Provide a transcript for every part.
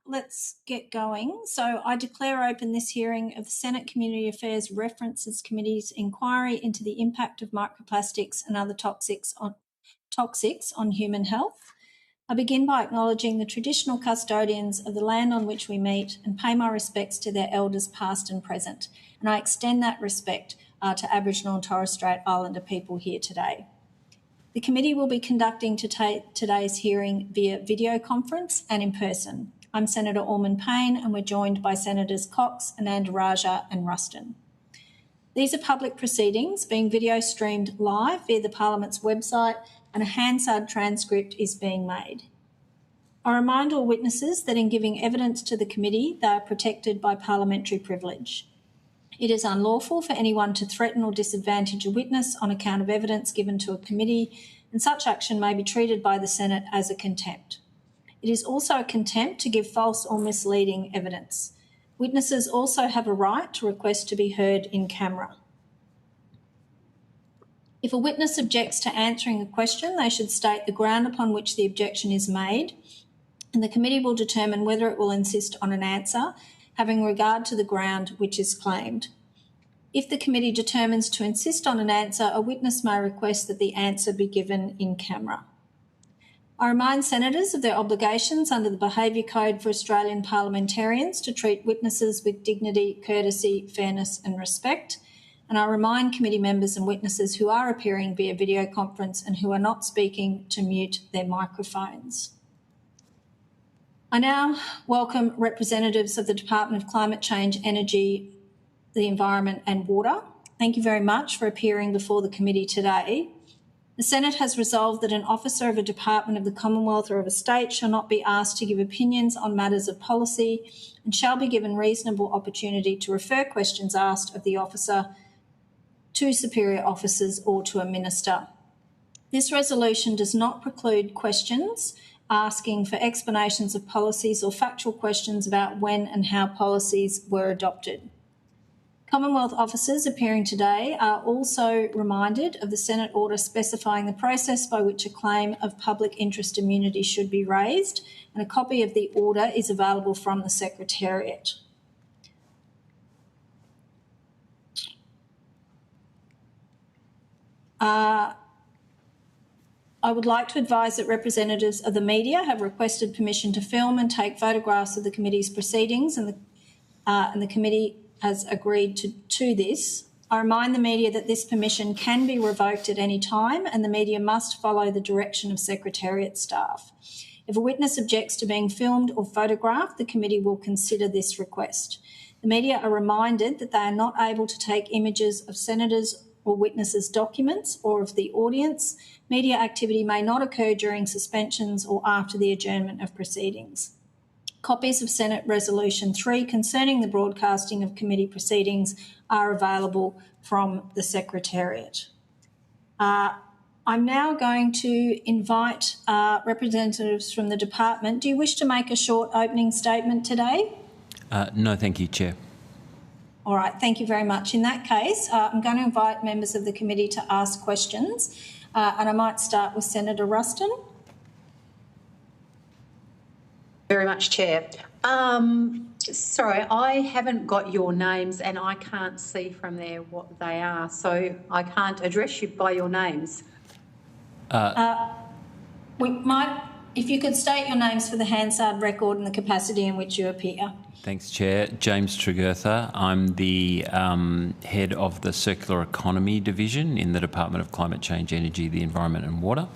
Let's get going. So I declare open this hearing of the Senate Community Affairs References Committee's inquiry into the impact of microplastics and other toxics on human health. I begin by acknowledging the traditional custodians of the land on which we meet and pay my respects to their elders past and present, and I extend that respect to Aboriginal and Torres Strait Islander people here today. The committee will be conducting today's hearing via video conference and in person. I'm Senator Orman-Payne and we're joined by Senators Cox, Anandaraja and Ruston. These are public proceedings being video streamed live via the Parliament's website, and a Hansard transcript is being made. I remind all witnesses that in giving evidence to the committee, they are protected by parliamentary privilege. It is unlawful for anyone to threaten or disadvantage a witness on account of evidence given to a committee, and such action may be treated by the Senate as a contempt. It is also a contempt to give false or misleading evidence. Witnesses also have a right to request to be heard in camera. If a witness objects to answering a question, they should state the ground upon which the objection is made, and the committee will determine whether it will insist on an answer, having regard to the ground which is claimed. If the committee determines to insist on an answer, a witness may request that the answer be given in camera. I remind senators of their obligations under the Behaviour Code for Australian parliamentarians to treat witnesses with dignity, courtesy, fairness and respect, and I remind committee members and witnesses who are appearing via video conference and who are not speaking to mute their microphones. I now welcome representatives of the Department of Climate Change, Energy, the Environment and Water. Thank you very much for appearing before the committee today. The Senate has resolved that an officer of a department of the Commonwealth or of a state shall not be asked to give opinions on matters of policy and shall be given reasonable opportunity to refer questions asked of the officer to superior officers or to a minister. This resolution does not preclude questions asking for explanations of policies or factual questions about when and how policies were adopted. Commonwealth officers appearing today are also reminded of the Senate order specifying the process by which a claim of public interest immunity should be raised, and a copy of the order is available from the Secretariat. I would like to advise that representatives of the media have requested permission to film and take photographs of the committee's proceedings, and the committee has agreed to this. I remind the media that this permission can be revoked at any time, and the media must follow the direction of Secretariat staff. If a witness objects to being filmed or photographed, the committee will consider this request. The media are reminded that they are not able to take images of senators or witnesses' documents or of the audience. Media activity may not occur during suspensions or after the adjournment of proceedings. Copies of Senate Resolution 3 concerning the broadcasting of committee proceedings are available from the Secretariat. I'm now going to invite representatives from the department. Do you wish to make a short opening statement today? No, thank you, Chair. All right, thank you very much. In that case, I'm going to invite members of the committee to ask questions, and I might start with Senator Ruston. Very much, Chair. Sorry, I haven't got your names and I can't see from there what they are, so I can't address you by your names. We might, if you could state your names for the Hansard record and the capacity in which you appear. Thanks, Chair. James Tregurtha. I'm the head of the Circular Economy Division in the Department of Climate Change, Energy, the Environment and Water.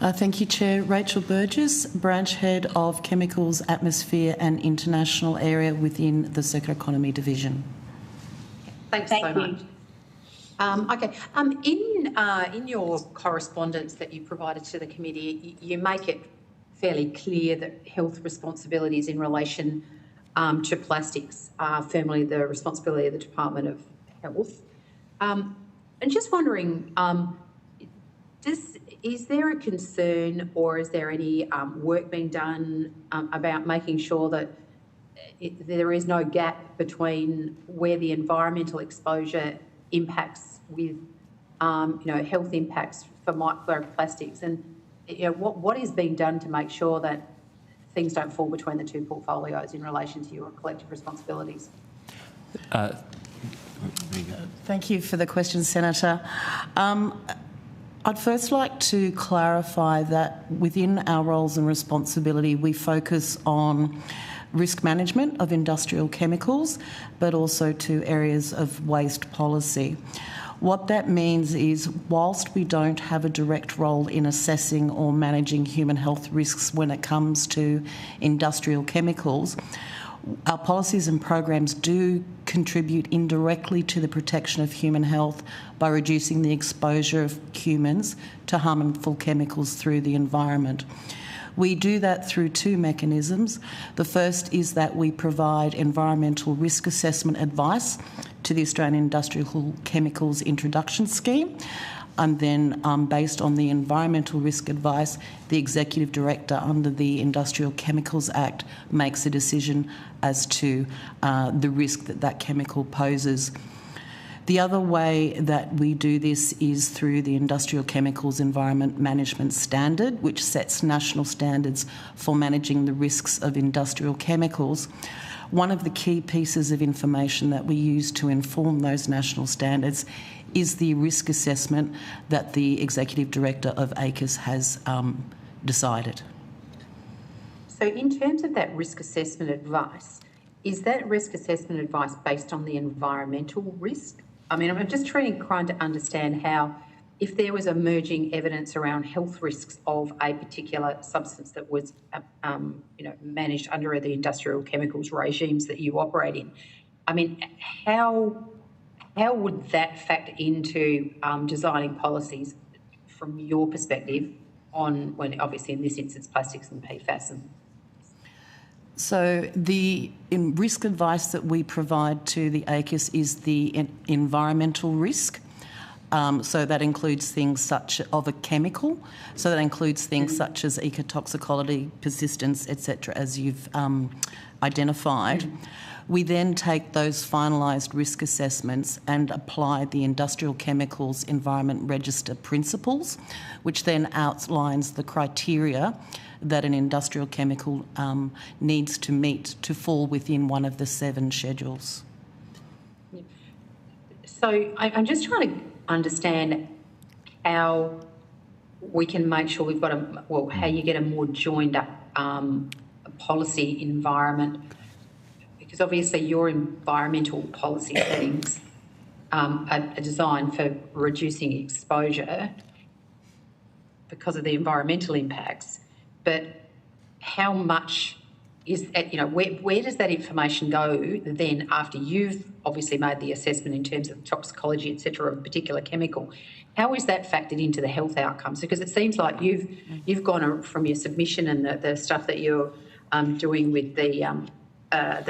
Thank you, Chair. Rachel Burgess, Branch Head of Chemicals, Atmosphere and International Area within the Circular Economy Division. Thanks so much. Okay. In your correspondence that you provided to the committee, you make it fairly clear that health responsibilities in relation to plastics are firmly the responsibility of the Department of Health. And just wondering, is there a concern or is there any work being done about making sure that there is no gap between where the environmental exposure impacts with, health impacts for microplastics, and what is being done to make sure that things don't fall between the two portfolios in relation to your collective responsibilities? Thank you for the question, Senator. I'd first like to clarify that within our roles and responsibility, we focus on risk management of industrial chemicals, but also to areas of waste policy. What that means is, whilst we don't have a direct role in assessing or managing human health risks when it comes to industrial chemicals, our policies and programs do contribute indirectly to the protection of human health by reducing the exposure of humans to harmful chemicals through the environment. We do that through two mechanisms. The first is that we provide environmental risk assessment advice to the Australian Industrial Chemicals Introduction Scheme. And then, based on the environmental risk advice, the Executive Director under the Industrial Chemicals Act makes a decision as to the risk that that chemical poses. The other way that we do this is through the Industrial Chemicals Environment Management Standard, which sets national standards for managing the risks of industrial chemicals. One of the key pieces of information that we use to inform those national standards is the risk assessment that the Executive Director of ACUS has decided. So in terms of that risk assessment advice, is that risk assessment advice based on the environmental risk? I mean, I'm just trying to understand how, if there was emerging evidence around health risks of a particular substance that was, managed under the industrial chemicals regimes that you operate in, I mean, how would that factor into designing policies from your perspective on, when obviously in this instance, plastics and PFAS? So the risk advice that we provide to the ACUS is the environmental risk. So that includes things such of a chemical. So that includes things such as ecotoxicity, persistence, etc., as you've identified. We then take those finalised risk assessments and apply the Industrial Chemicals Environment Register principles, which then outlines the criteria that an industrial chemical needs to meet to fall within one of the 7 schedules. So I'm just trying to understand how we can make sure we've got how you get a more joined up policy environment, because obviously your environmental policy settings are designed for reducing exposure because of the environmental impacts. But how much is, where does that information go then after you've obviously made the assessment in terms of toxicology, et cetera, of a particular chemical? How is that factored into the health outcomes? Because it seems like you've gone from your submission and the stuff that you're doing with the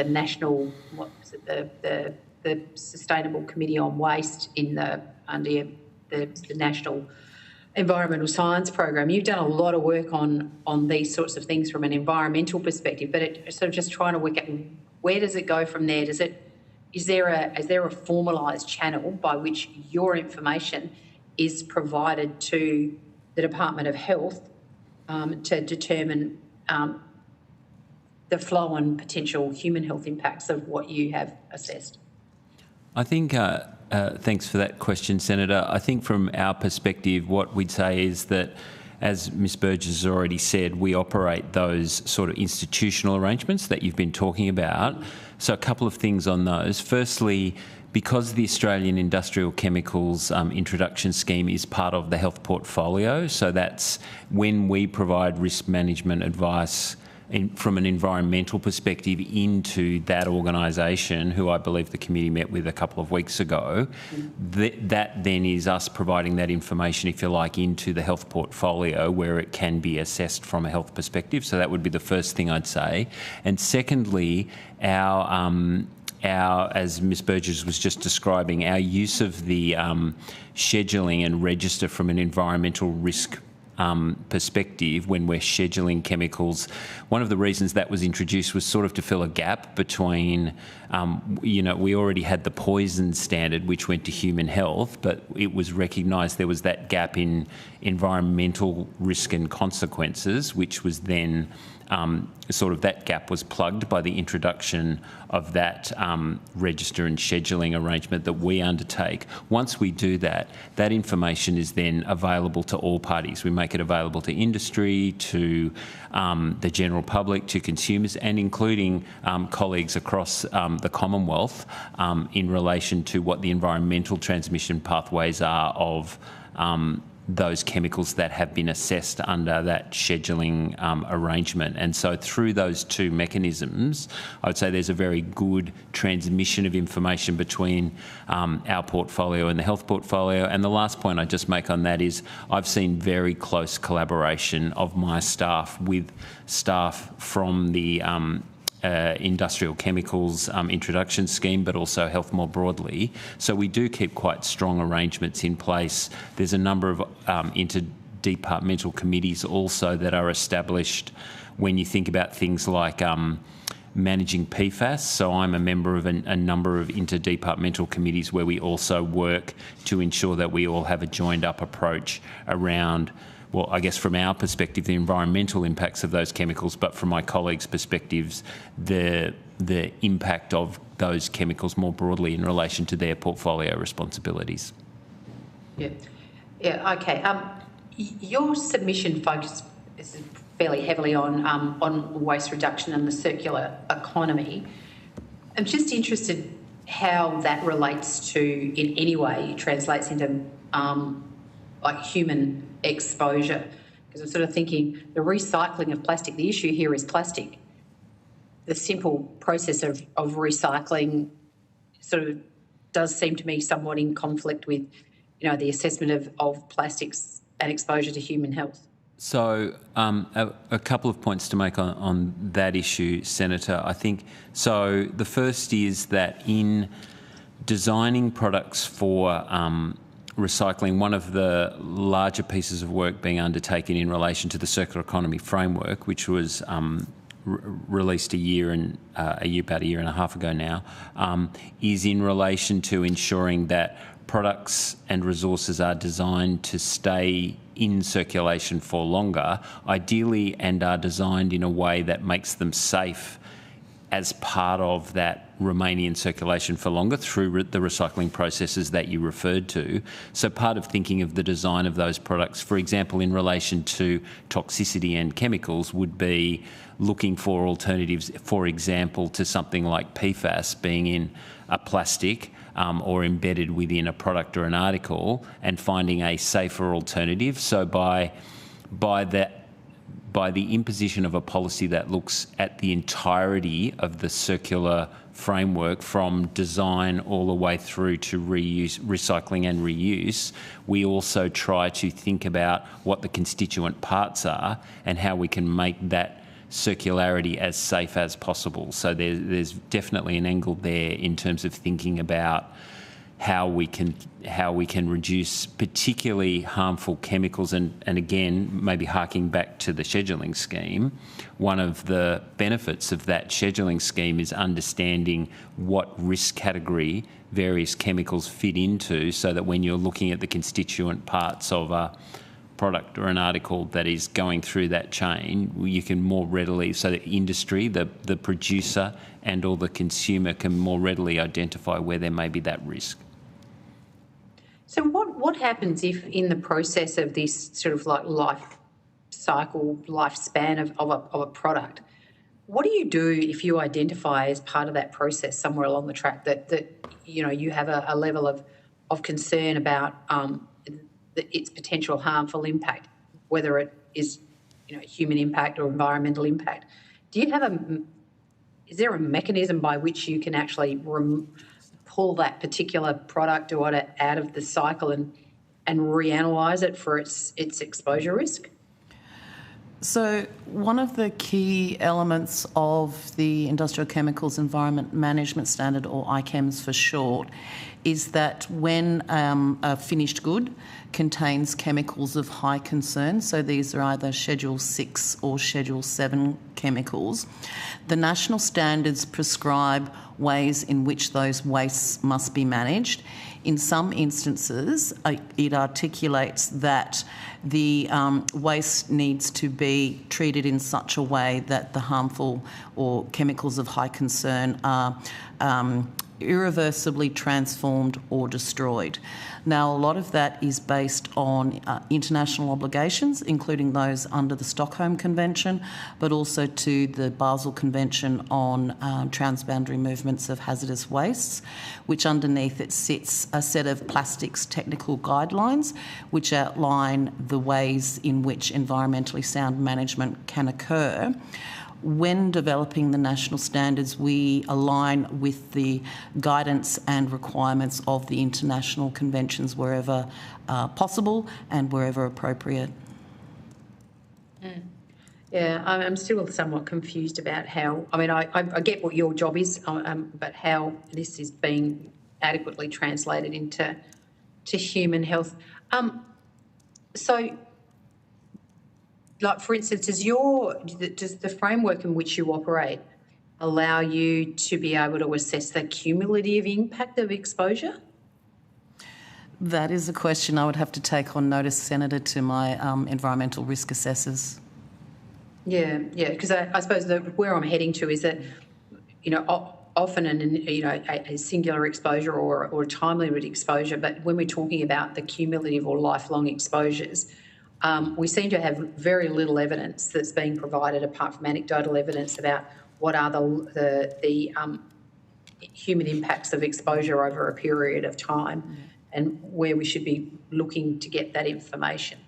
national, what was it, the Sustainable Committee on Waste under the National Environmental Science Program. You've done a lot of work on these sorts of things from an environmental perspective, but it sort of just trying to work out, where does it go from there? Is there a formalised channel by which your information is provided to the Department of Health to determine the flow and potential human health impacts of what you have assessed? I think, thanks for that question, Senator. I think from our perspective, what we'd say is that, as Ms Burgess has already said, we operate those sort of institutional arrangements that you've been talking about. So a couple of things on those. Firstly, because the Australian Industrial Chemicals Introduction Scheme is part of the health portfolio, so that's when we provide risk management advice from an environmental perspective into that organisation, who I believe the committee met with a couple of weeks ago, that then is us providing that information, if you like, into the health portfolio where it can be assessed from a health perspective. So that would be the first thing I'd say. And secondly, our as Ms Burgess was just describing, our use of the scheduling and register from an environmental risk perspective when we're scheduling chemicals. One of the reasons that was introduced was sort of to fill a gap between, we already had the poison standard which went to human health, but it was recognised there was that gap in environmental risk and consequences, which was then sort of that gap was plugged by the introduction of that register and scheduling arrangement that we undertake. Once we do that, that information is then available to all parties. We make it available to industry, to the general public, to consumers, and including colleagues across the Commonwealth in relation to what the environmental transmission pathways are of those chemicals that have been assessed under that scheduling arrangement. And so through those two mechanisms, I would say there's a very good transmission of information between our portfolio and the health portfolio. And the last point I'd just make on that is I've seen very close collaboration of my staff with staff from the industrial chemicals introduction scheme, but also health more broadly. So we do keep quite strong arrangements in place. There's a number of interdepartmental committees also that are established when you think about things like managing PFAS. So I'm a member of a number of interdepartmental committees where we also work to ensure that we all have a joined up approach around, well, I guess from our perspective, the environmental impacts of those chemicals, but from my colleagues' perspectives, the impact of those chemicals more broadly in relation to their portfolio responsibilities. Yeah, okay. Your submission focuses fairly heavily on waste reduction and the circular economy. I'm just interested how that relates to, in any way, translates into like human exposure, because I'm sort of thinking the recycling of plastic, the issue here is plastic. The simple process of recycling sort of does seem to me somewhat in conflict with, the assessment of plastics and exposure to human health. So a couple of points to make on that issue, Senator. I think, so the first is that in designing products for recycling, one of the larger pieces of work being undertaken in relation to the circular economy framework, which was released about a year and a half ago now, is in relation to ensuring that products and resources are designed to stay in circulation for longer, ideally, and are designed in a way that makes them safe as part of that remaining in circulation for longer through the recycling processes that you referred to. So part of thinking of the design of those products, for example, in relation to toxicity and chemicals, would be looking for alternatives, for example, to something like PFAS being in a plastic or embedded within a product or an article, and finding a safer alternative. So by the imposition of a policy that looks at the entirety of the circular framework from design all the way through to recycling and reuse, we also try to think about what the constituent parts are and how we can make that circularity as safe as possible. So there's definitely an angle there in terms of thinking about how we can reduce particularly harmful chemicals, and again, maybe harking back to the scheduling scheme, one of the benefits of that scheduling scheme is understanding what risk category various chemicals fit into, so that when you're looking at the constituent parts of a product or an article that is going through that chain, you can more readily, so the industry, the producer and or the consumer can more readily identify where there may be that risk. So what happens if in the process of this sort of like lifespan of a product, what do you do if you identify as part of that process somewhere along the track that you have a level of concern about its potential harmful impact, whether it is human impact or environmental impact? Do you have is there a mechanism by which you can actually pull that particular product or out of the cycle and reanalyse it for its exposure risk? So one of the key elements of the Industrial Chemicals Environment Management Standard, or ICHEMS for short, is that when a finished good contains chemicals of high concern, so these are either Schedule 6 or Schedule 7 chemicals, the national standards prescribe ways in which those wastes must be managed. In some instances, it articulates that the waste needs to be treated in such a way that the harmful or chemicals of high concern are irreversibly transformed or destroyed. Now, a lot of that is based on international obligations, including those under the Stockholm Convention, but also to the Basel Convention on transboundary movements of hazardous wastes, which underneath it sits a set of plastics technical guidelines which outline the ways in which environmentally sound management can occur. When developing the national standards, we align with the guidance and requirements of the international conventions wherever possible and wherever appropriate. Yeah, I'm still somewhat confused about how, I mean, I get what your job is, but how this is being adequately translated into human health. So, like, for instance, does the framework in which you operate allow you to be able to assess the cumulative impact of exposure? That is a question I would have to take on notice, Senator, to my environmental risk assessors. Yeah, because I suppose where I'm heading to is that, often a singular exposure or a time limited exposure, but when we're talking about the cumulative or lifelong exposures, we seem to have very little evidence that's being provided apart from anecdotal evidence about what are the human impacts of exposure over a period of time and where we should be looking to get that information.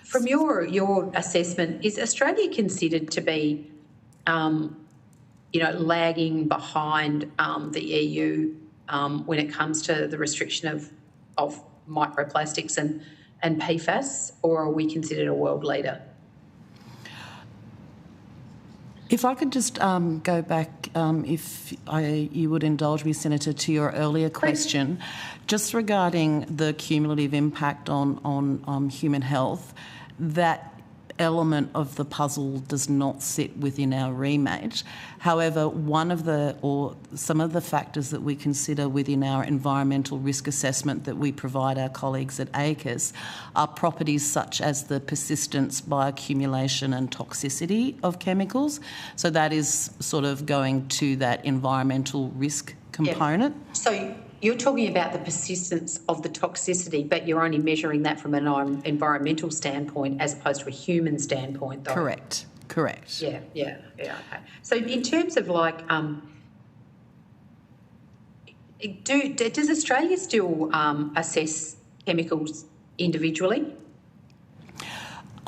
From your assessment, is Australia considered to be, lagging behind the EU when it comes to the restriction of microplastics and PFAS, or are we considered a world leader? If I could just go back, if you would indulge me, Senator, to your earlier question, just regarding the cumulative impact on human health, that element of the puzzle does not sit within our remit. However, some of the factors that we consider within our environmental risk assessment that we provide our colleagues at ACUS are properties such as the persistence, bioaccumulation and toxicity of chemicals. So that is sort of going to that environmental risk component. Yeah. So you're talking about the persistence of the toxicity, but you're only measuring that from an environmental standpoint as opposed to a human standpoint, though. Correct. Yeah, okay. So in terms of does Australia still assess chemicals individually?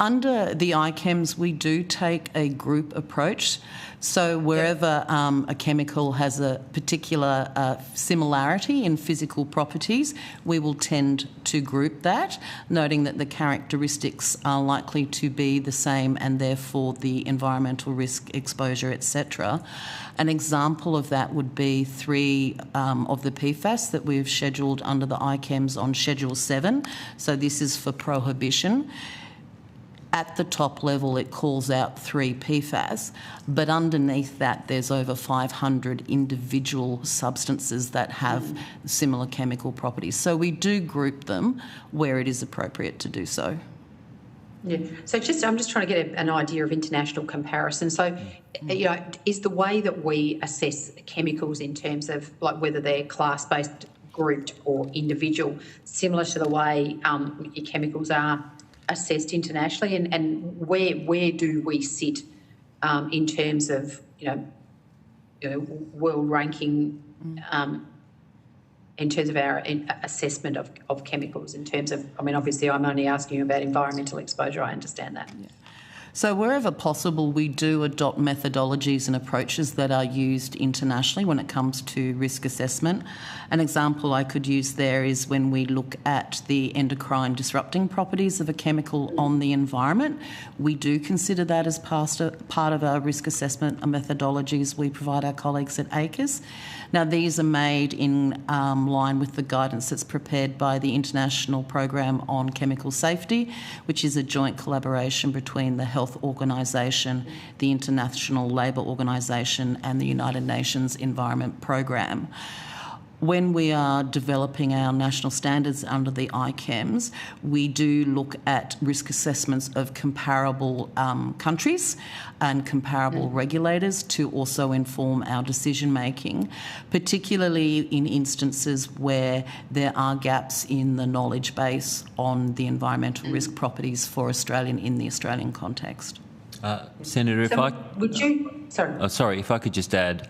Under the ICHEMS, we do take a group approach. So wherever a chemical has a particular similarity in physical properties, we will tend to group that, noting that the characteristics are likely to be the same and therefore the environmental risk, exposure, etc. An example of that would be 3 of the PFAS that we've scheduled under the ICHEMS on Schedule 7. So this is for prohibition. At the top level, it calls out 3 PFAS, but underneath that, there's over 500 individual substances that have similar chemical properties. So we do group them where it is appropriate to do so. Yeah. So I'm just trying to get an idea of international comparison. So, is the way that we assess chemicals in terms of whether they're class-based, grouped, or individual, similar to the way chemicals are assessed internationally, and where do we sit in terms of world ranking in terms of our assessment of chemicals, in terms of, obviously I'm only asking you about environmental exposure, I understand that. Yeah. So wherever possible, we do adopt methodologies and approaches that are used internationally when it comes to risk assessment. An example I could use there is when we look at the endocrine disrupting properties of a chemical on the environment. We do consider that as part of our risk assessment methodologies we provide our colleagues at ACUS. Now, these are made in line with the guidance that's prepared by the International Program on Chemical Safety, which is a joint collaboration between the Health Health Organisation, the International Labour Organisation and the United Nations Environment Programme. When we are developing our national standards under the ICEMs, we do look at risk assessments of comparable countries and comparable regulators to also inform our decision making, particularly in instances where there are gaps in the knowledge base on the environmental risk properties for in the Australian context. Senator, if if I could just add,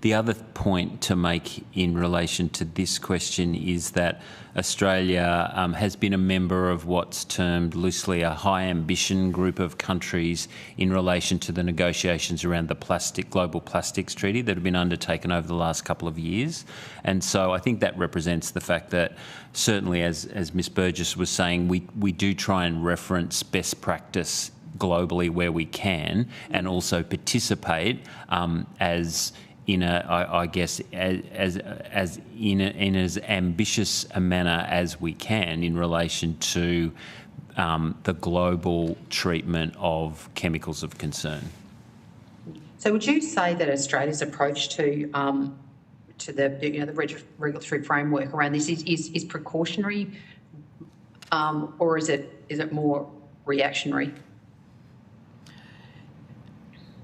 the other point to make in relation to this question is that Australia has been a member of what's termed loosely a high ambition group of countries in relation to the negotiations around the Global Plastics Treaty that have been undertaken over the last couple of years. And so I think that represents the fact that certainly, as Ms Burgess was saying, we do try and reference best practice globally where we can, and also participate as in as ambitious a manner as we can in relation to the global treatment of chemicals of concern. So, would you say that Australia's approach to the regulatory framework around this is precautionary, or is it more reactionary?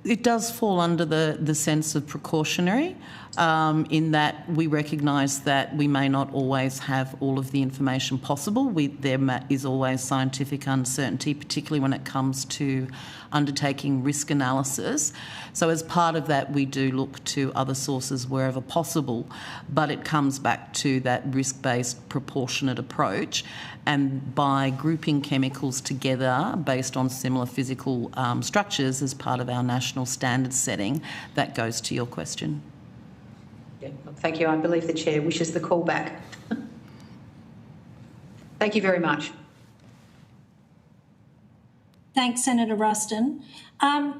It does fall under the sense of precautionary, in that we recognise that we may not always have all of the information possible. There is always scientific uncertainty, particularly when it comes to undertaking risk analysis. So as part of that, we do look to other sources wherever possible, but it comes back to that risk-based proportionate approach. And by grouping chemicals together based on similar physical structures as part of our national standards setting, that goes to your question. Yeah, thank you. I believe the Chair wishes the call back. Thank you very much. Thanks, Senator Ruston. I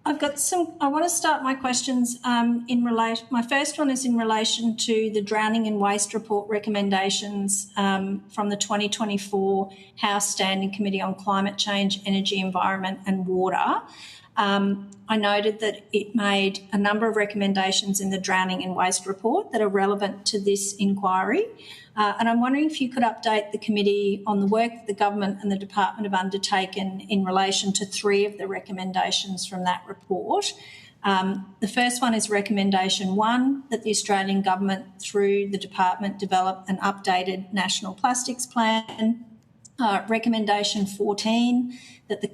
want to start my questions my first one is in relation to the Drowning in Waste Report recommendations from the 2024 House Standing Committee on Climate Change, Energy, Environment and Water. I noted that it made a number of recommendations in the Drowning in Waste Report that are relevant to this inquiry. And I'm wondering if you could update the committee on the work that the government and the department have undertaken in relation to 3 of the recommendations from that report. The first one is recommendation 1, that the Australian government through the department develop an updated national plastics plan. Recommendation 14, that the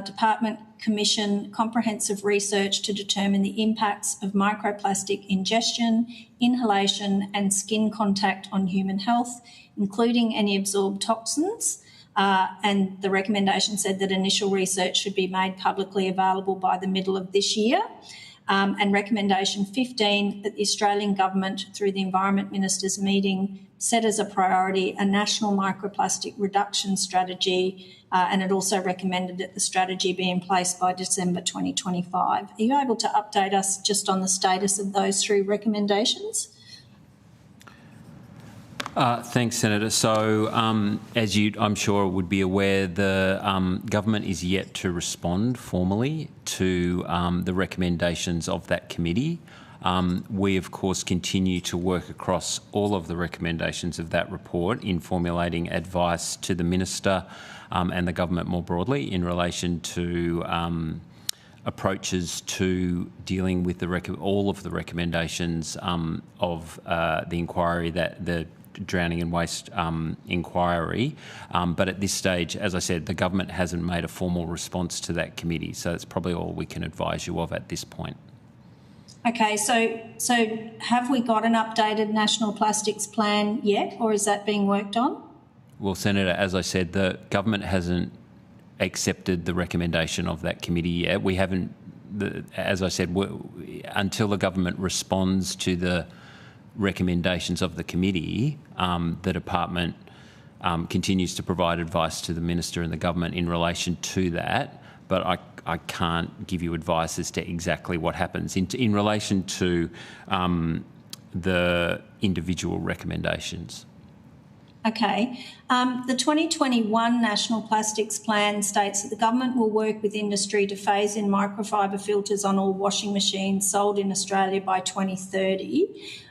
department commission comprehensive research to determine the impacts of microplastic ingestion, inhalation and skin contact on human health, including any absorbed toxins. And the recommendation said that initial research should be made publicly available by the middle of this year. And recommendation 15, that the Australian government, through the Environment Ministers' meeting, set as a priority a national microplastic reduction strategy, and it also recommended that the strategy be in place by December 2025. Are you able to update us just on the status of those 3 recommendations? Thanks, Senator. So, as you, I'm sure, would be aware, the government is yet to respond formally to the recommendations of that committee. We, of course, continue to work across all of the recommendations of that report in formulating advice to the Minister and the government more broadly in relation to approaches to dealing with all of the recommendations of the inquiry, that the Drowning in Waste inquiry. But at this stage, as I said, the government hasn't made a formal response to that committee, so that's probably all we can advise you of at this point. Okay, so have we got an updated national plastics plan yet, or is that being worked on? Well, Senator, as I said, the government hasn't accepted the recommendation of that committee yet. We haven't, as I said, until the government responds to the recommendations of the committee, the department continues to provide advice to the Minister and the government in relation to that, but I can't give you advice as to exactly what happens in relation to the individual recommendations. Okay. The 2021 National Plastics Plan states that the government will work with industry to phase in microfiber filters on all washing machines sold in Australia by 2030.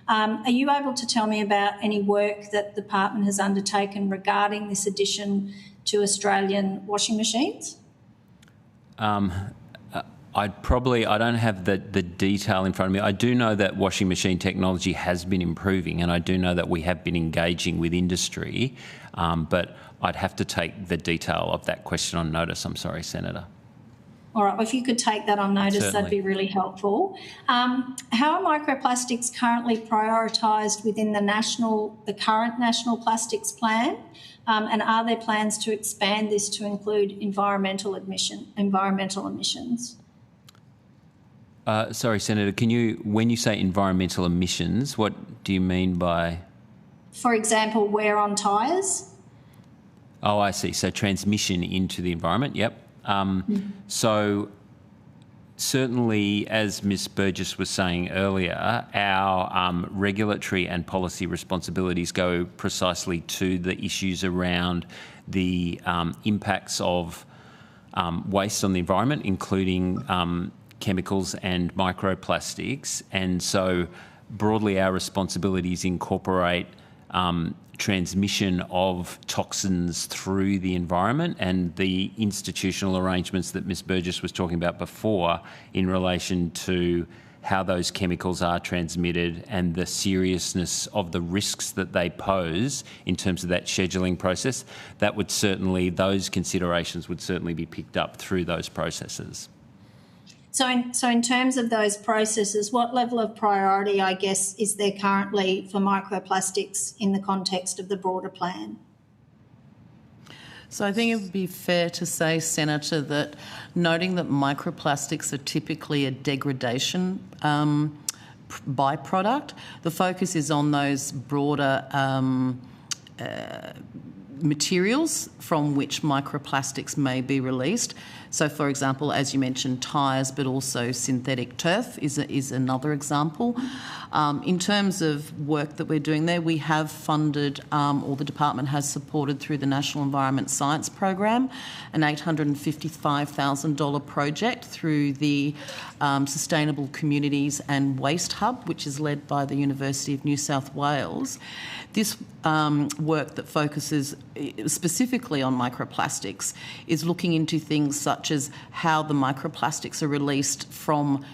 Are you able to tell me about any work that the department has undertaken regarding this addition to Australian washing machines? I don't have the detail in front of me. I do know that washing machine technology has been improving, and I do know that we have been engaging with industry, but I'd have to take the detail of that question on notice. I'm sorry, Senator. All right, well, if you could take that on notice, Certainly. that'd be really helpful. How are microplastics currently prioritised within the current National Plastics Plan? And are there plans to expand this to include environmental emissions? Sorry, Senator, when you say environmental emissions, what do you mean by? For example, wear on tyres? Oh, I see. So transmission into the environment, yep. So certainly, as Ms Burgess was saying earlier, our regulatory and policy responsibilities go precisely to the issues around the impacts of waste on the environment, including chemicals and microplastics. And so broadly our responsibilities incorporate transmission of toxins through the environment and the institutional arrangements that Ms Burgess was talking about before in relation to how those chemicals are transmitted and the seriousness of the risks that they pose in terms of that scheduling process. Those considerations would certainly be picked up through those processes. So in terms of those processes, what level of priority, I guess, is there currently for microplastics in the context of the broader plan? So I think it would be fair to say, Senator, that noting that microplastics are typically a degradation byproduct, the focus is on those broader materials from which microplastics may be released. So, for example, as you mentioned, tyres, but also synthetic turf is another example. In terms of work that we're doing there, we have funded, or the department has supported through the National Environment Science Program, an $855,000 project through the Sustainable Communities and Waste Hub, which is led by the University of New South Wales. This work that focuses specifically on microplastics is looking into things such as how the microplastics are released from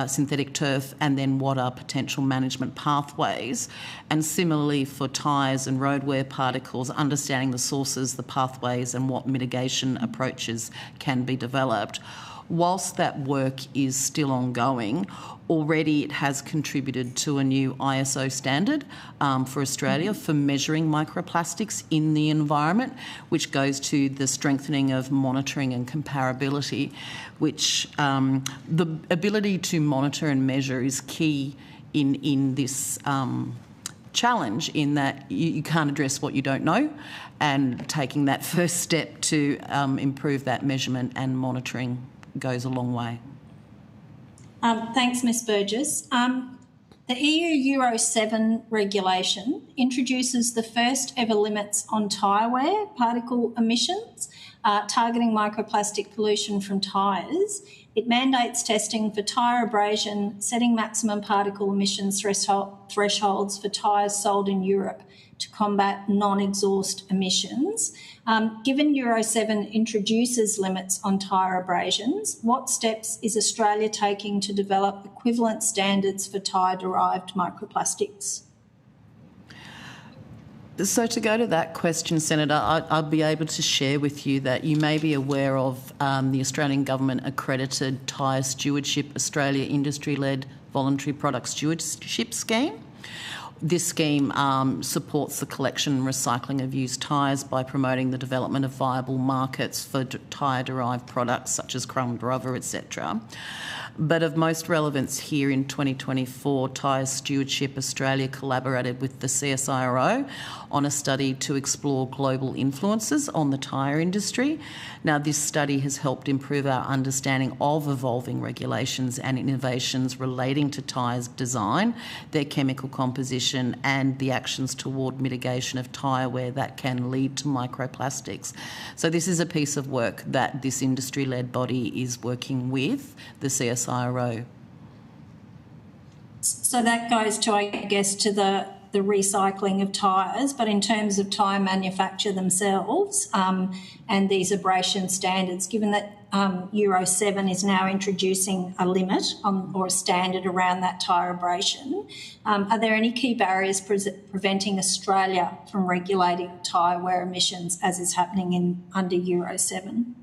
synthetic turf and then what are potential management pathways. And similarly for tyres and road wear particles, understanding the sources, the pathways and what mitigation approaches can be developed. Whilst that work is still ongoing, already it has contributed to a new ISO standard for Australia for measuring microplastics in the environment, which goes to the strengthening of monitoring and comparability, which the ability to monitor and measure is key in this challenge, in that you can't address what you don't know, and taking that first step to improve that measurement and monitoring goes a long way. Thanks, Ms Burgess. The EU Euro 7 regulation introduces the first ever limits on tyre wear particle emissions, targeting microplastic pollution from tyres. It mandates testing for tyre abrasion, setting maximum particle emissions thresholds for tyres sold in Europe to combat non-exhaust emissions. Given Euro 7 introduces limits on tyre abrasions, what steps is Australia taking to develop equivalent standards for tyre-derived microplastics? So to go to that question, Senator, I'd be able to share with you that you may be aware of the Australian Government accredited Tyre Stewardship Australia industry-led voluntary product stewardship scheme. This scheme supports the collection and recycling of used tyres by promoting the development of viable markets for tyre-derived products such as chrome rubber, etc. But of most relevance here in 2024, Tyre Stewardship Australia collaborated with the CSIRO on a study to explore global influences on the tyre industry. Now, this study has helped improve our understanding of evolving regulations and innovations relating to tyres design, their chemical composition, prevention and the actions toward mitigation of tyre wear that can lead to microplastics. So this is a piece of work that this industry-led body is working with the CSIRO. So that goes to, I guess, to the recycling of tyres, but in terms of tyre manufacture themselves and these abrasion standards, given that Euro 7 is now introducing a limit or a standard around that tyre abrasion, are there any key barriers preventing Australia from regulating tyre wear emissions as is happening under Euro 7?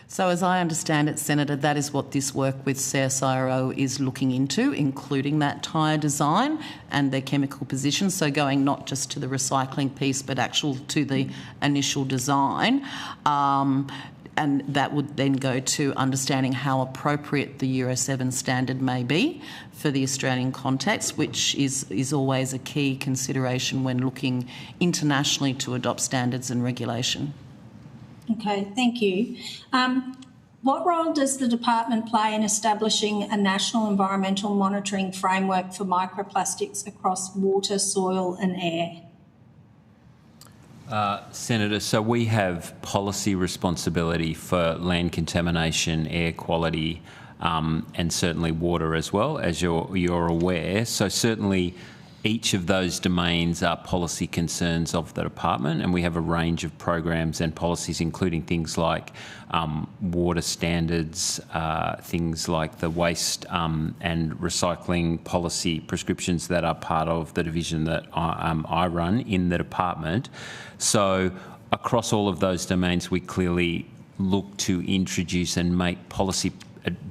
So as I understand it, Senator, that is what this work with CSIRO is looking into, including that tyre design and their chemical position, so going not just to the recycling piece but actual to the initial design. And that would then go to understanding how appropriate the Euro 7 standard may be for the Australian context, which is always a key consideration when looking internationally to adopt standards and regulation. Okay, thank you. What role does the department play in establishing a national environmental monitoring framework for microplastics across water, soil and air? Senator, so we have policy responsibility for land contamination, air quality and certainly water as well, as you're aware. So certainly each of those domains are policy concerns of the department, and we have a range of programs and policies, including things like water standards, things like the waste and recycling policy prescriptions that are part of the division that I run in the department. So across all of those domains, we clearly look to introduce and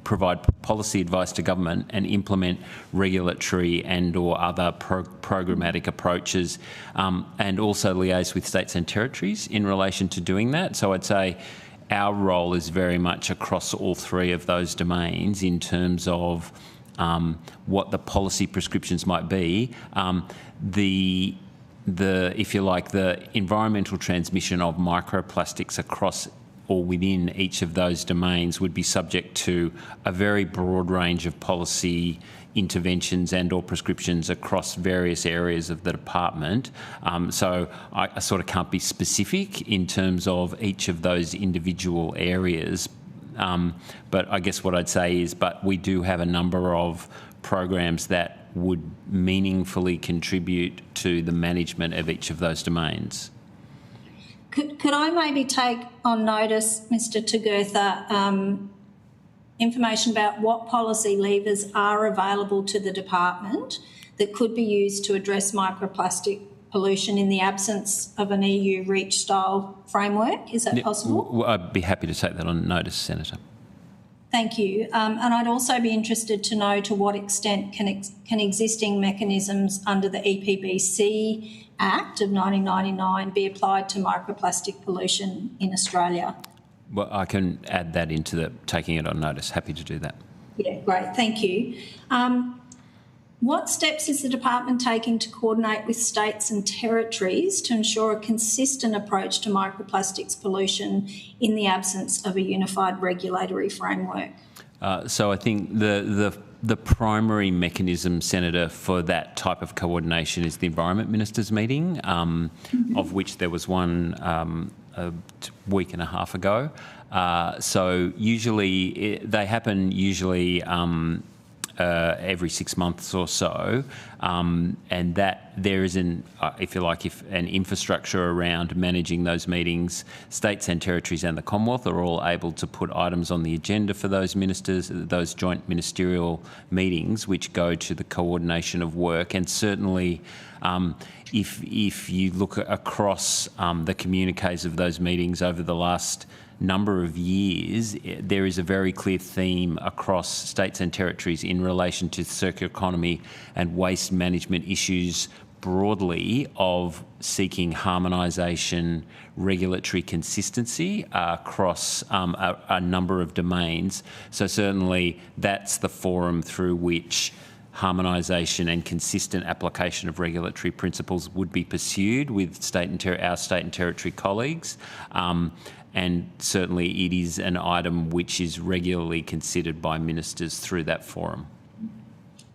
provide policy advice to government and implement regulatory and or other programmatic approaches and also liaise with states and territories in relation to doing that. So I'd say our role is very much across all three of those domains in terms of what the policy prescriptions might be. If you like, the environmental transmission of microplastics across or within each of those domains would be subject to a very broad range of policy interventions and or prescriptions across various areas of the department. So I sort of can't be specific in terms of each of those individual areas. But I guess what I'd say is, but we do have a number of programs that would meaningfully contribute to the management of each of those domains. Could I maybe take on notice, Mr Togurtha, information about what policy levers are available to the department that could be used to address microplastic pollution in the absence of an EU REACH-style framework? Is that possible? Well, I'd be happy to take that on notice, Senator. Thank you. And I'd also be interested to know to what extent can existing mechanisms under the EPBC Act of 1999 be applied to microplastic pollution in Australia? Well, I can add that into taking it on notice. Happy to do that. Yeah, great. Thank you. What steps is the department taking to coordinate with states and territories to ensure a consistent approach to microplastics pollution in the absence of a unified regulatory framework? So I think the primary mechanism, Senator, for that type of coordination is the Environment Ministers' meeting, of which there was one a week and a half ago. So usually they happen every 6 months or so, and that there is an infrastructure around managing those meetings. States and territories and the Commonwealth are all able to put items on the agenda for those ministers, those joint ministerial meetings, which go to the coordination of work. And certainly, if you look across the communiques of those meetings over the last number of years, there is a very clear theme across states and territories in relation to circular economy and waste management issues broadly of seeking harmonisation, regulatory consistency across a number of domains. So certainly that's the forum through which harmonisation and consistent application of regulatory principles would be pursued with our state and territory colleagues. And certainly it is an item which is regularly considered by ministers through that forum.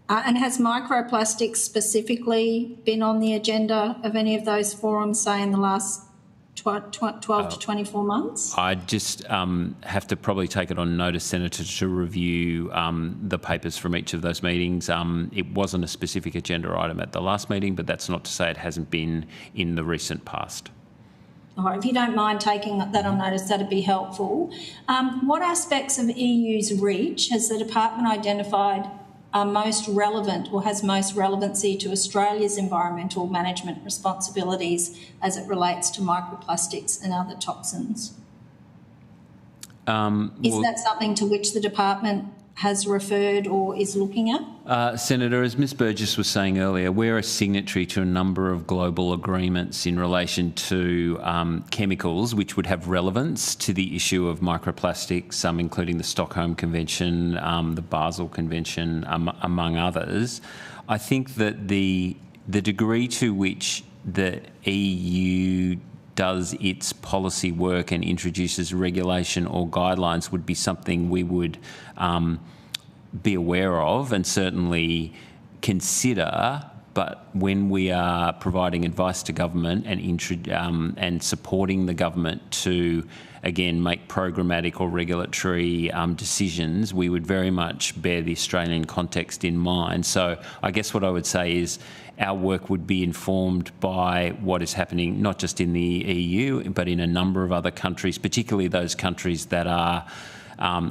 And has microplastics specifically been on the agenda of any of those forums, say, in the last 12 to 24 months? I just have to probably take it on notice, Senator, to review the papers from each of those meetings. It wasn't a specific agenda item at the last meeting, but that's not to say it hasn't been in the recent past. All right, if you don't mind taking that on notice, that'd be helpful. What aspects of EU's REACH has the department identified are most relevant or has most relevancy to Australia's environmental management responsibilities as it relates to microplastics and other toxins? Is that something to which the department has referred or is looking at? Senator, as Ms Burgess was saying earlier, we're a signatory to a number of global agreements in relation to chemicals which would have relevance to the issue of microplastics, including the Stockholm Convention, the Basel Convention, among others. I think that the degree to which the EU does its policy work and introduces regulation or guidelines would be something we would be aware of and certainly consider. But when we are providing advice to government and supporting the government to, again, make programmatic or regulatory decisions, we would very much bear the Australian context in mind. So I guess what I would say is our work would be informed by what is happening not just in the EU, but in a number of other countries, particularly those countries that are,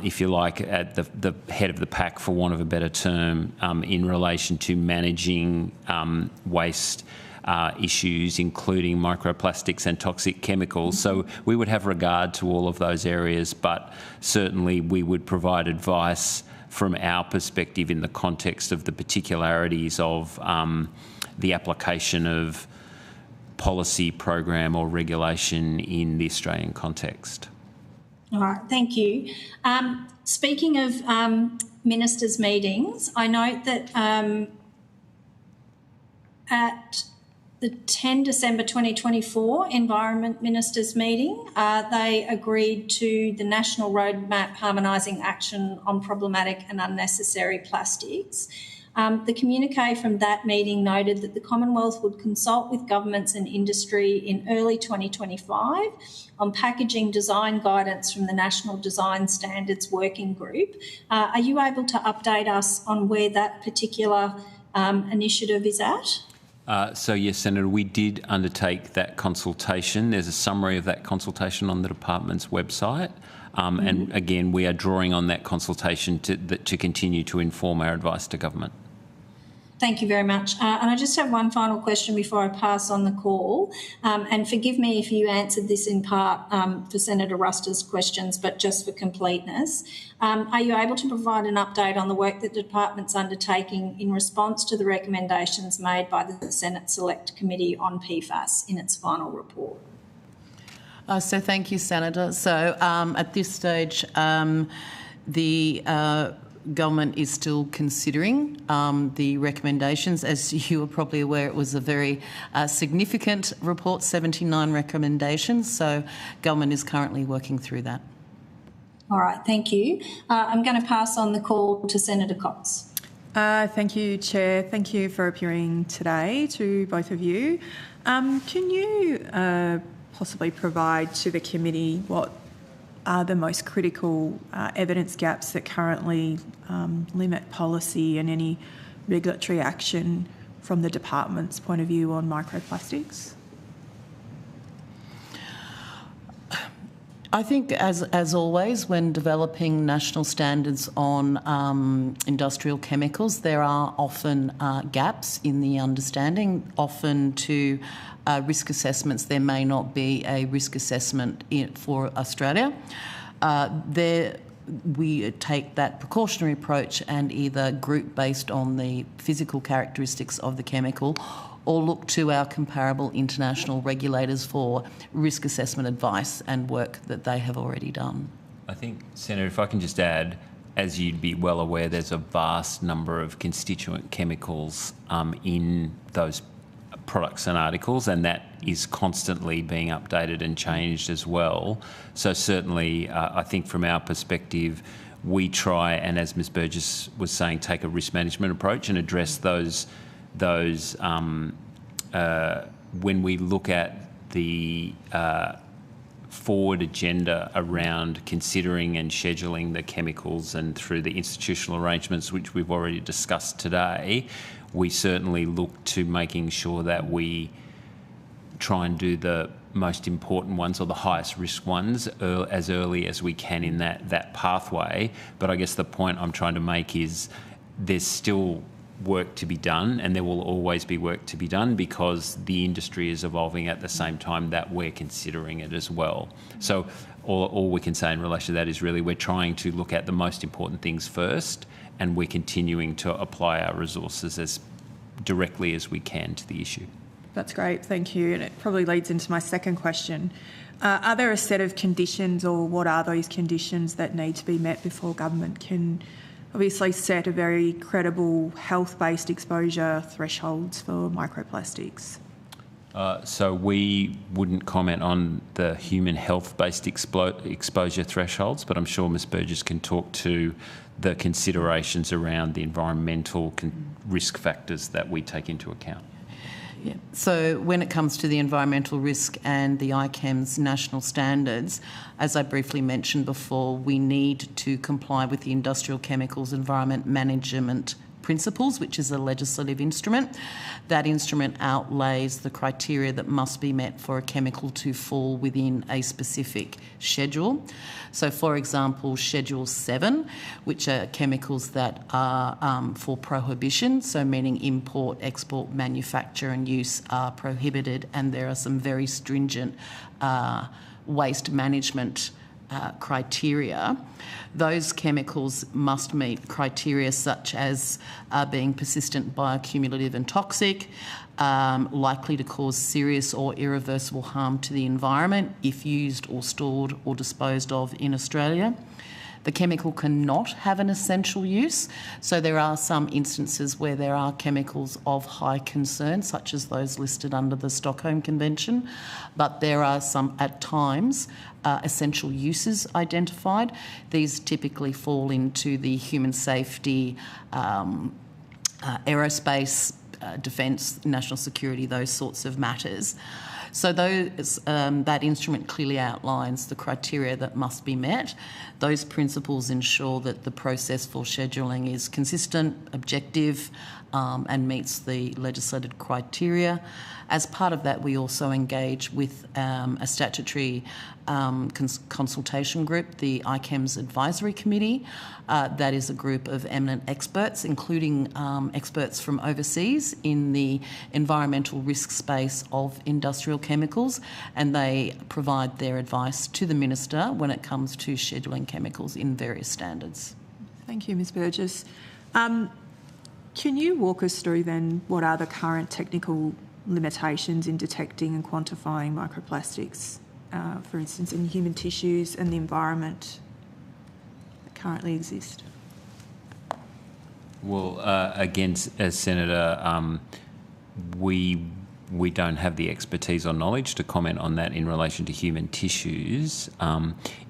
if you like, at the head of the pack, for want of a better term, in relation to managing waste issues, including microplastics and toxic chemicals. So we would have regard to all of those areas, but certainly we would provide advice from our perspective in the context of the particularities of the application of policy, program or regulation in the Australian context. All right, thank you. Speaking of ministers' meetings, I note that at the 10 December 2024 Environment Ministers' meeting, they agreed to the National Roadmap Harmonising Action on Problematic and Unnecessary Plastics. The communique from that meeting noted that the Commonwealth would consult with governments and industry in early 2025 on packaging design guidance from the National Design Standards Working Group. Are you able to update us on where that particular initiative is at? So yes, Senator, we did undertake that consultation. There's a summary of that consultation on the department's website. And again, we are drawing on that consultation to continue to inform our advice to government. Thank you very much. And I just have one final question before I pass on the call. And forgive me if you answered this in part for Senator Ruster's questions, but just for completeness. Are you able to provide an update on the work that the department's undertaking in response to the recommendations made by the Senate Select Committee on PFAS in its final report? So thank you, Senator. So at this stage, the government is still considering the recommendations. As you are probably aware, it was a very significant report, 79 recommendations. So government is currently working through that. All right, thank you. I'm going to pass on the call to Senator Cox. Thank you, Chair. Thank you for appearing today to both of you. Can you possibly provide to the committee what are the most critical evidence gaps that currently limit policy and any regulatory action from the department's point of view on microplastics? I think, as always, when developing national standards on industrial chemicals, there are often gaps in the understanding. Often to risk assessments, there may not be a risk assessment for Australia. We take that precautionary approach and either group based on the physical characteristics of the chemical or look to our comparable international regulators for risk assessment advice and work that they have already done. I think, Senator, if I can just add, as you'd be well aware, there's a vast number of constituent chemicals in those products and articles, and that is constantly being updated and changed as well. So certainly, I think from our perspective, we try, and as Ms Burgess was saying, take a risk management approach and address those when we look at the forward agenda around considering and scheduling the chemicals, and through the institutional arrangements which we've already discussed today, we certainly look to making sure that we try and do the most important ones or the highest risk ones as early as we can in that pathway. But I guess the point I'm trying to make is there's still work to be done, and there will always be work to be done, because the industry is evolving at the same time that we're considering it as well. So all we can say in relation to that is really we're trying to look at the most important things first, and we're continuing to apply our resources as directly as we can to the issue. That's great, thank you. And it probably leads into my second question. Are there a set of conditions, or what are those conditions that need to be met before government can obviously set a very credible health-based exposure thresholds for microplastics? So we wouldn't comment on the human health-based exposure thresholds, but I'm sure Ms Burgess can talk to the considerations around the environmental risk factors that we take into account. Yeah. So when it comes to the environmental risk and the ICAM's national standards, as I briefly mentioned before, we need to comply with the Industrial Chemicals Environment Management Principles, which is a legislative instrument. That instrument outlays the criteria that must be met for a chemical to fall within a specific schedule. So, for example, Schedule 7, which are chemicals that are for prohibition, so meaning import, export, manufacture and use are prohibited, and there are some very stringent waste management criteria. Those chemicals must meet criteria such as being persistent, bioaccumulative and toxic, likely to cause serious or irreversible harm to the environment if used or stored or disposed of in Australia. The chemical cannot have an essential use, so there are some instances where there are chemicals of high concern, such as those listed under the Stockholm Convention, but there are some, at times, essential uses identified. These typically fall into the human safety, aerospace, defence, national security, those sorts of matters. So that instrument clearly outlines the criteria that must be met. Those principles ensure that the process for scheduling is consistent, objective, and meets the legislated criteria. As part of that, we also engage with a statutory consultation group, the ICAM's Advisory Committee. That is a group of eminent experts, including experts from overseas in the environmental risk space of industrial chemicals, and they provide their advice to the Minister when it comes to scheduling chemicals in various standards. Thank you, Ms Burgess. Can you walk us through then what are the current technical limitations in detecting and quantifying microplastics, for instance, in human tissues and the environment that currently exist? Well, again, as Senator, we don't have the expertise or knowledge to comment on that in relation to human tissues.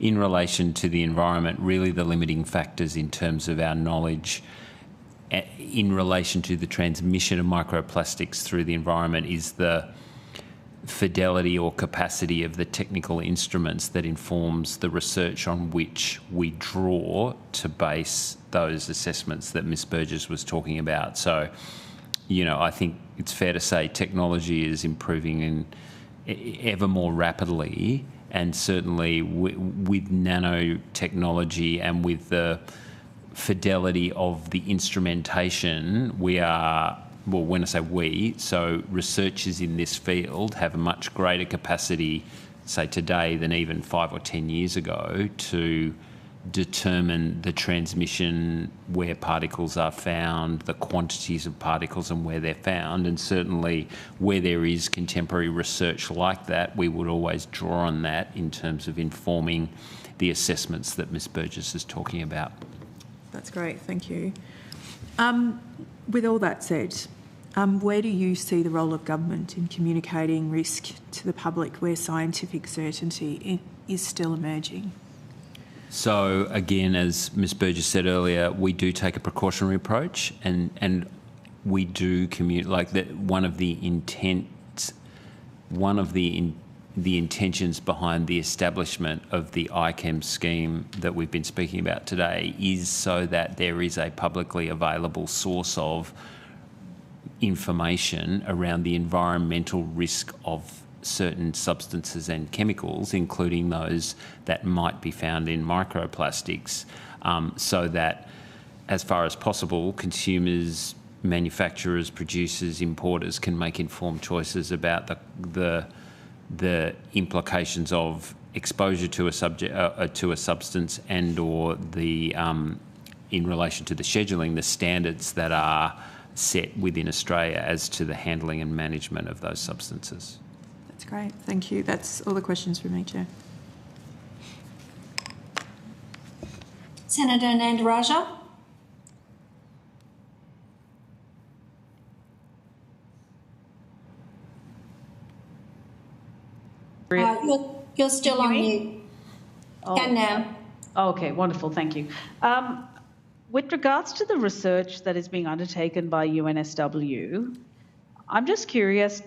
In relation to the environment, really the limiting factors in terms of our knowledge in relation to the transmission of microplastics through the environment is the fidelity or capacity of the technical instruments that informs the research on which we draw to base those assessments that Ms Burgess was talking about. So, you know, I think it's fair to say technology is improving ever more rapidly, and certainly with nanotechnology and with the fidelity of the instrumentation, we are, well, when I say we, so researchers in this field have a much greater capacity, say today, than even 5 or 10 years ago to determine the transmission, where particles are found, the quantities of particles and where they're found. And certainly where there is contemporary research like that, we would always draw on that in terms of informing the assessments that Ms Burgess is talking about. That's great, thank you. With all that said, where do you see the role of government in communicating risk to the public where scientific certainty is still emerging? So again, as Ms Burgess said earlier, we do take a precautionary approach, and we do communicate, like that. One of the intentions behind the establishment of the ICHEM scheme that we've been speaking about today is so that there is a publicly available source of information around the environmental risk of certain substances and chemicals, including those that might be found in microplastics, so that, as far as possible, consumers, manufacturers, producers, importers can make informed choices about the implications of exposure to a substance, and/or the in relation to the scheduling, the standards that are set within Australia as to the handling and management of those substances. That's great. Thank you. That's all the questions from me, Chair. Senator Nandaraja. You're still on mute. Can now. Okay, wonderful. Thank you. With regards to the research that is being undertaken by UNSW, I'm just curious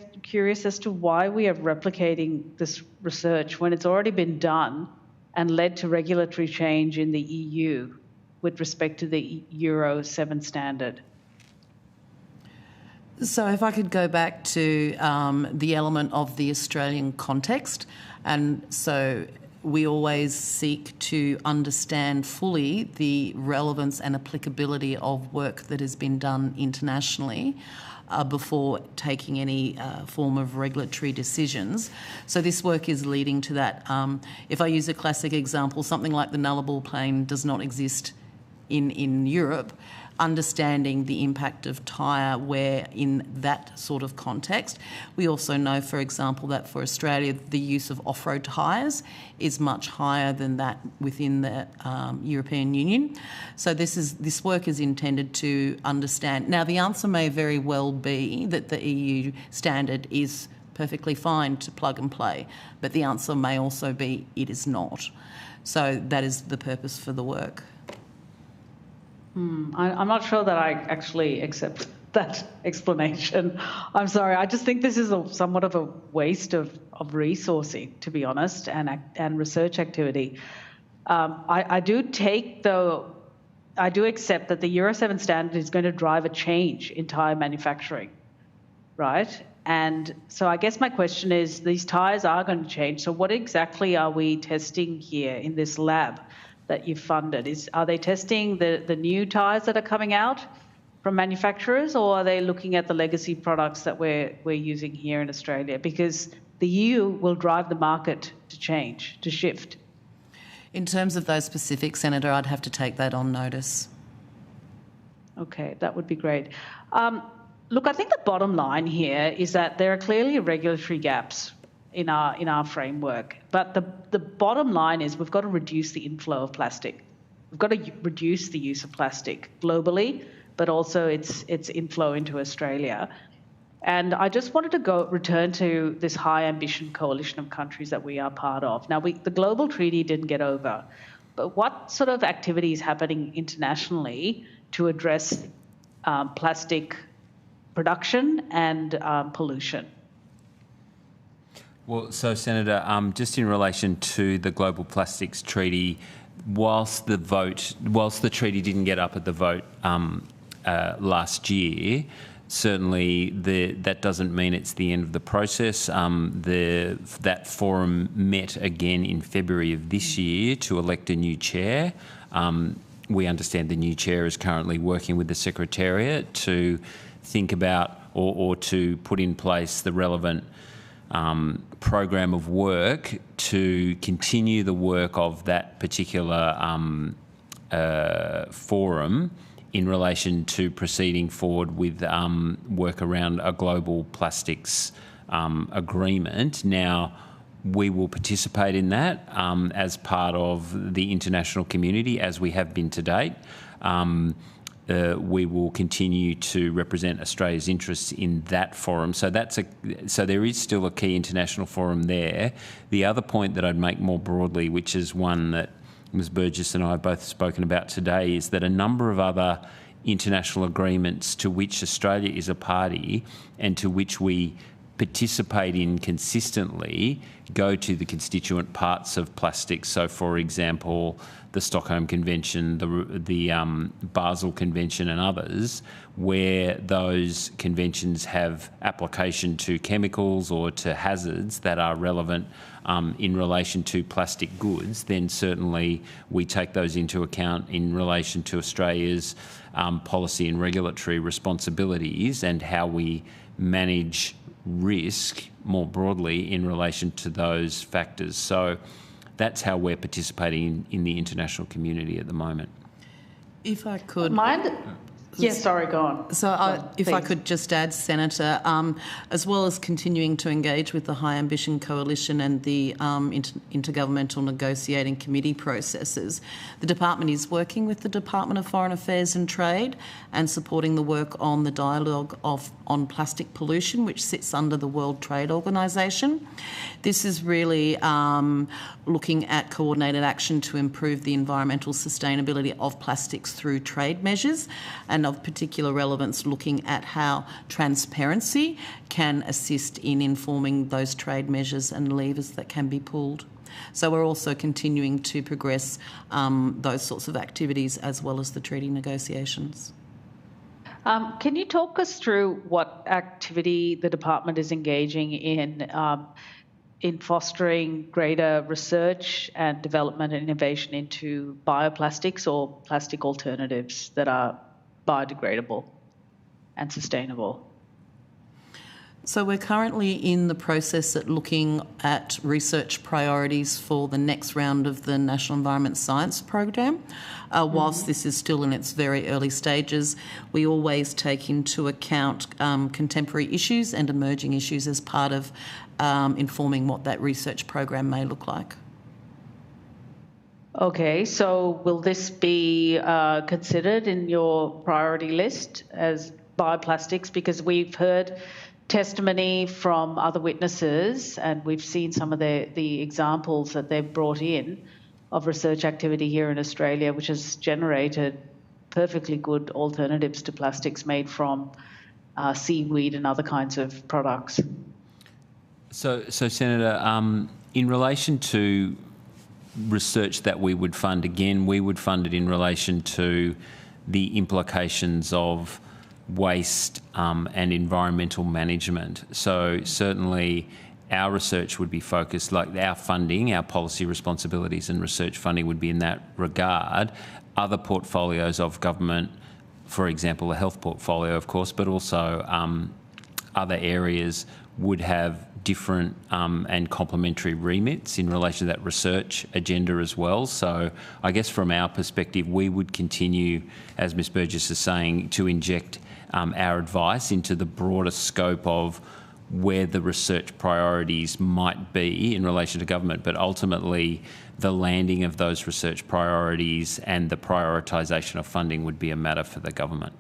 as to why we are replicating this research when it's already been done and led to regulatory change in the EU with respect to the Euro 7 standard. So if I could go back to the element of the Australian context, and so we always seek to understand fully the relevance and applicability of work that has been done internationally before taking any form of regulatory decisions. So this work is leading to that. If I use a classic example, something like the nullable plane does not exist in Europe. Understanding the impact of tyre wear in that sort of context. We also know, for example, that for Australia, the use of off-road tyres is much higher than that within the European Union. So this work is intended to understand. Now, the answer may very well be that the EU standard is perfectly fine to plug and play, but the answer may also be it is not. So that is the purpose for the work. I'm not sure that I actually accept that explanation. I'm sorry. I just think this is somewhat of a waste of resourcing, to be honest, and research activity. I do accept that the Euro 7 standard is going to drive a change in tyre manufacturing, right? And so I guess my question is, these tyres are going to change. So what exactly are we testing here in this lab that you've funded? Are they testing the new tyres that are coming out from manufacturers, or are they looking at the legacy products that we're using here in Australia? Because the EU will drive the market to change, to shift. In terms of those specifics, Senator, I'd have to take that on notice. Okay, that would be great. Look, I think the bottom line here is that there are clearly regulatory gaps in our framework. But the bottom line is we've got to reduce the inflow of plastic. We've got to reduce the use of plastic globally, but also its inflow into Australia. And I just wanted to return to this high ambition coalition of countries that we are part of. Now, the global treaty didn't get over, but what sort of activity is happening internationally to address plastic production and pollution? Well, so Senator, just in relation to the Global Plastics Treaty, whilst the treaty didn't get up at the vote last year, certainly that doesn't mean it's the end of the process. That forum met again in February of this year to elect a new chair. We understand the new chair is currently working with the Secretariat to think about or to put in place the relevant program of work to continue the work of that particular forum in relation to proceeding forward with work around a global plastics agreement. Now, we will participate in that as part of the international community, as we have been to date. We will continue to represent Australia's interests in that forum. So there is still a key international forum there. The other point that I'd make more broadly, which is one that Ms Burgess and I have both spoken about today, is that a number of other international agreements to which Australia is a party and to which we participate in consistently go to the constituent parts of plastics. So, for example, the Stockholm Convention, the Basel Convention and others, where those conventions have application to chemicals or to hazards that are relevant in relation to plastic goods, then certainly we take those into account in relation to Australia's policy and regulatory responsibilities and how we manage risk more broadly in relation to those factors. So that's how we're participating in the international community at the moment. If I could... Yes, sorry, go on. So if I could just add, Senator, as well as continuing to engage with the High Ambition Coalition and the Intergovernmental Negotiating Committee processes, the Department is working with the Department of Foreign Affairs and Trade and supporting the work on the dialogue on plastic pollution, which sits under the World Trade Organisation. This is really looking at coordinated action to improve the environmental sustainability of plastics through trade measures, and of particular relevance looking at how transparency can assist in informing those trade measures and levers that can be pulled. So we're also continuing to progress those sorts of activities as well as the treaty negotiations. Can you talk us through what activity the department is engaging in fostering greater research and development and innovation into bioplastics or plastic alternatives that are biodegradable and sustainable? So we're currently in the process at looking at research priorities for the next round of the National Environment Science Program. Whilst this is still in its very early stages, we always take into account contemporary issues and emerging issues as part of informing what that research program may look like. Okay, so will this be considered in your priority list as bioplastics? Because we've heard testimony from other witnesses and we've seen some of the examples that they've brought in of research activity here in Australia, which has generated perfectly good alternatives to plastics made from seaweed and other kinds of products. So Senator, in relation to research that we would fund, again, we would fund it in relation to the implications of waste and environmental management. So certainly our research would be focused, like our funding, our policy responsibilities and research funding would be in that regard. Other portfolios of government, for example, the health portfolio, of course, but also other areas would have different and complementary remits in relation to that research agenda as well. So I guess from our perspective, we would continue, as Ms Burgess is saying, to inject our advice into the broader scope of where the research priorities might be in relation to government, but ultimately the landing of those research priorities and the prioritisation of funding would be a matter for the government.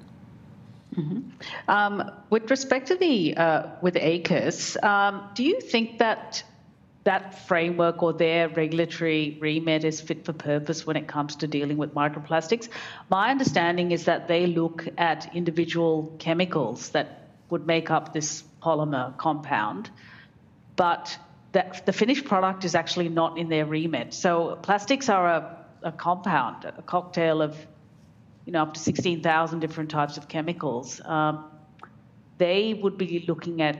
Mm-hmm. With respect to with ACUS, do you think that framework or their regulatory remit is fit for purpose when it comes to dealing with microplastics? My understanding is that they look at individual chemicals that would make up this polymer compound, but the finished product is actually not in their remit. So plastics are a compound, a cocktail of up to 16,000 different types of chemicals. They would be looking at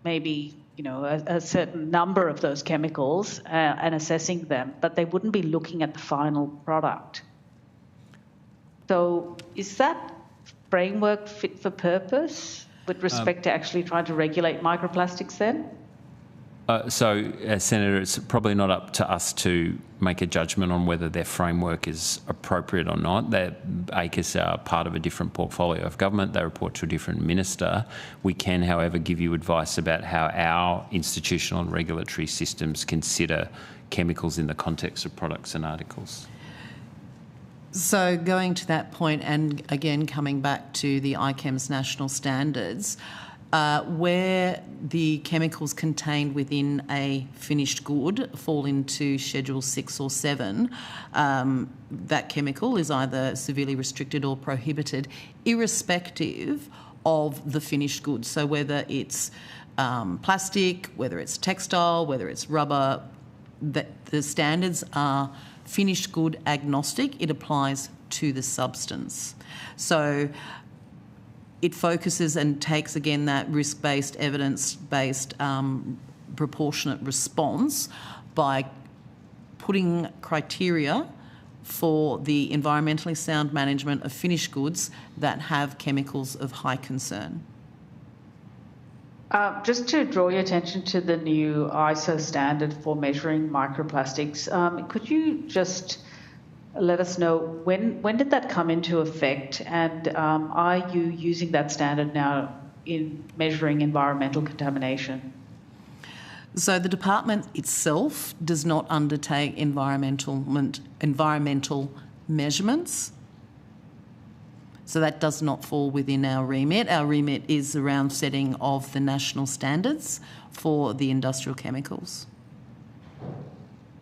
maybe a certain number of those chemicals and assessing them, but they wouldn't be looking at the final product. So is that framework fit for purpose with respect to actually trying to regulate microplastics then? Senator, it's probably not up to us to make a judgment on whether their framework is appropriate or not. ACUS are part of a different portfolio of government. They report to a different minister. We can, however, give you advice about how our institutional and regulatory systems consider chemicals in the context of products and articles. So going to that point and again coming back to the ICAM's national standards, Where the chemicals contained within a finished good fall into Schedule 6 or 7, that chemical is either severely restricted or prohibited, irrespective of the finished good. So whether it's plastic, whether it's textile, whether it's rubber, the standards are finished good agnostic. It applies to the substance. So it focuses and takes, again, that risk-based, evidence-based proportionate response by putting criteria for the environmentally sound management of finished goods that have chemicals of high concern. Just to draw your attention to the new ISO standard for measuring microplastics, could you just let us know when did that come into effect, and are you using that standard now in measuring environmental contamination? So the department itself does not undertake environmental measurements. So that does not fall within our remit. Our remit is around setting of the national standards for the industrial chemicals.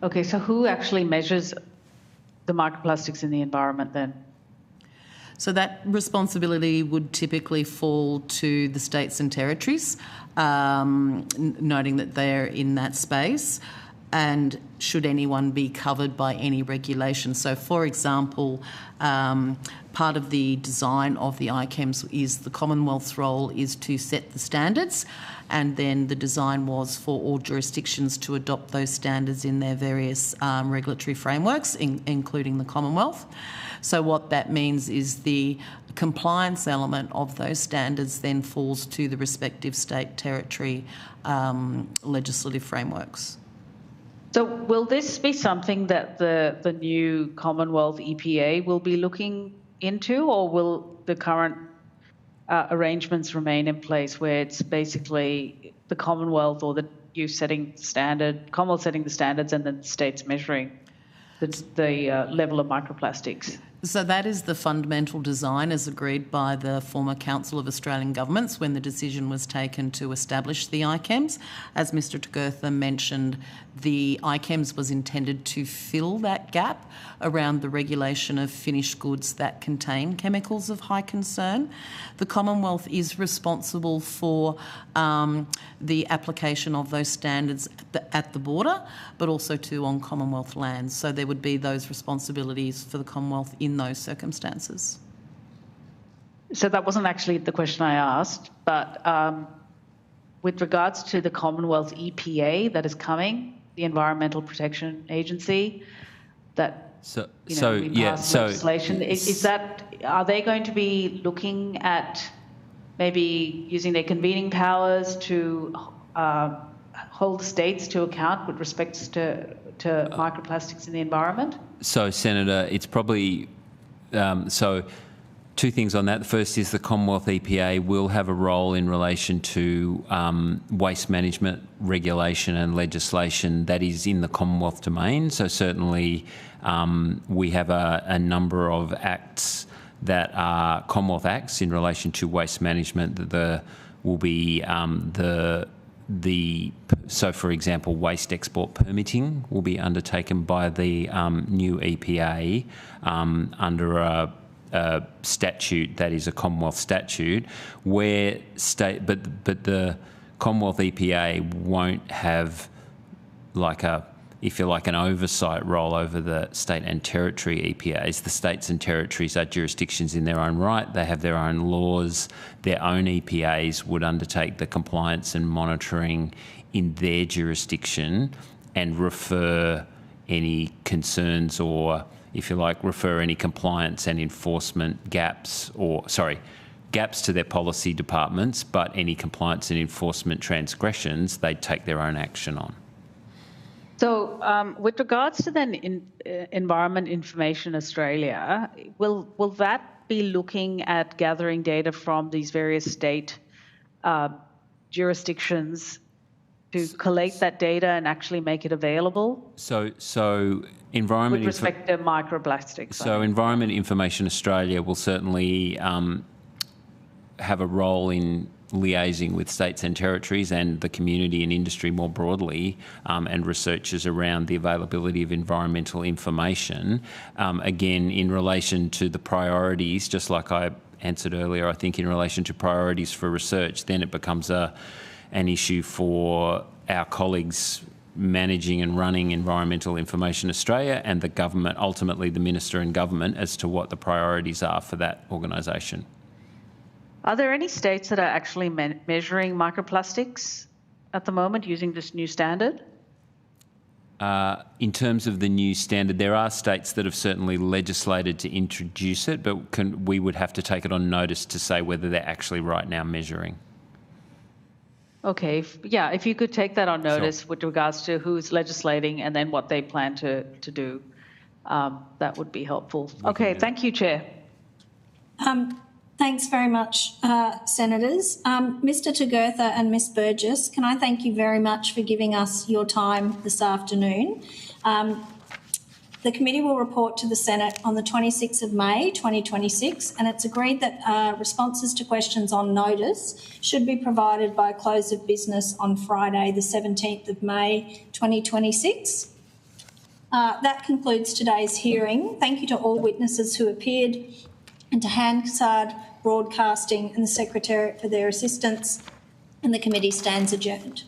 Okay, so who actually measures the microplastics in the environment then? So that responsibility would typically fall to the states and territories, noting that they're in that space, and should anyone be covered by any regulation. So, for example, part of the design of the ICHEMS is the Commonwealth's role is to set the standards, and then the design was for all jurisdictions to adopt those standards in their various regulatory frameworks, including the Commonwealth. So what that means is the compliance element of those standards then falls to the respective state territory legislative frameworks. So will this be something that the new Commonwealth EPA will be looking into, or will the current arrangements remain in place where it's basically the Commonwealth or the Commonwealth setting the standards and then the states measuring the level of microplastics? So that is the fundamental design as agreed by the former Council of Australian Governments when the decision was taken to establish the ICHEMS. As Mr Tagurtha mentioned, the ICHEMS was intended to fill that gap around the regulation of finished goods that contain chemicals of high concern. The Commonwealth is responsible for the application of those standards at the border, but also too on Commonwealth lands. So there would be those responsibilities for the Commonwealth in those circumstances. So that wasn't actually the question I asked, but with regards to the Commonwealth EPA that is coming, the Environmental Protection Agency, that legislation, are they going to be looking at maybe using their convening powers to hold states to account with respect to microplastics in the environment? So, Senator, it's probably two things on that. The first is the Commonwealth EPA will have a role in relation to waste management regulation and legislation that is in the Commonwealth domain. So certainly we have a number of acts that are Commonwealth acts in relation to waste management. That will be so, for example, waste export permitting will be undertaken by the new EPA under a statute that is a Commonwealth statute, where but the Commonwealth EPA won't have an oversight role over the state and territory EPAs. The states and territories are jurisdictions in their own right. They have their own laws. Their own EPAs would undertake the compliance and monitoring in their jurisdiction and refer any concerns or, if you like, refer any compliance and enforcement gaps to their policy departments, but any compliance and enforcement transgressions, they'd take their own action on. So with regards to then Environment Information Australia, will that be looking at gathering data from these various state jurisdictions to collate that data and actually make it available? So Environment with respect to microplastics. So Environment Information Australia will certainly have a role in liaising with states and territories and the community and industry more broadly, and researchers around the availability of environmental information. Again, in relation to the priorities, just like I answered earlier, I think in relation to priorities for research, then it becomes an issue for our colleagues managing and running Environmental Information Australia and the government, ultimately the Minister and government, as to what the priorities are for that organisation. Are there any states that are actually measuring microplastics at the moment using this new standard? In terms of the new standard, there are states that have certainly legislated to introduce it, but we would have to take it on notice to say whether they're actually right now measuring. Okay, if you could take that on notice with regards to who's legislating and then what they plan to do, that would be helpful. Okay, thank you, Chair. Thanks very much, Senators. Mr Tagurtha and Ms Burgess, can I thank you very much for giving us your time this afternoon. The committee will report to the Senate on the 26th of May 2026, and it's agreed that responses to questions on notice should be provided by close of business on Friday the 17th of May 2026. That concludes today's hearing. Thank you to all witnesses who appeared and to Hansard Broadcasting and the Secretariat for their assistance, and the committee stands adjourned.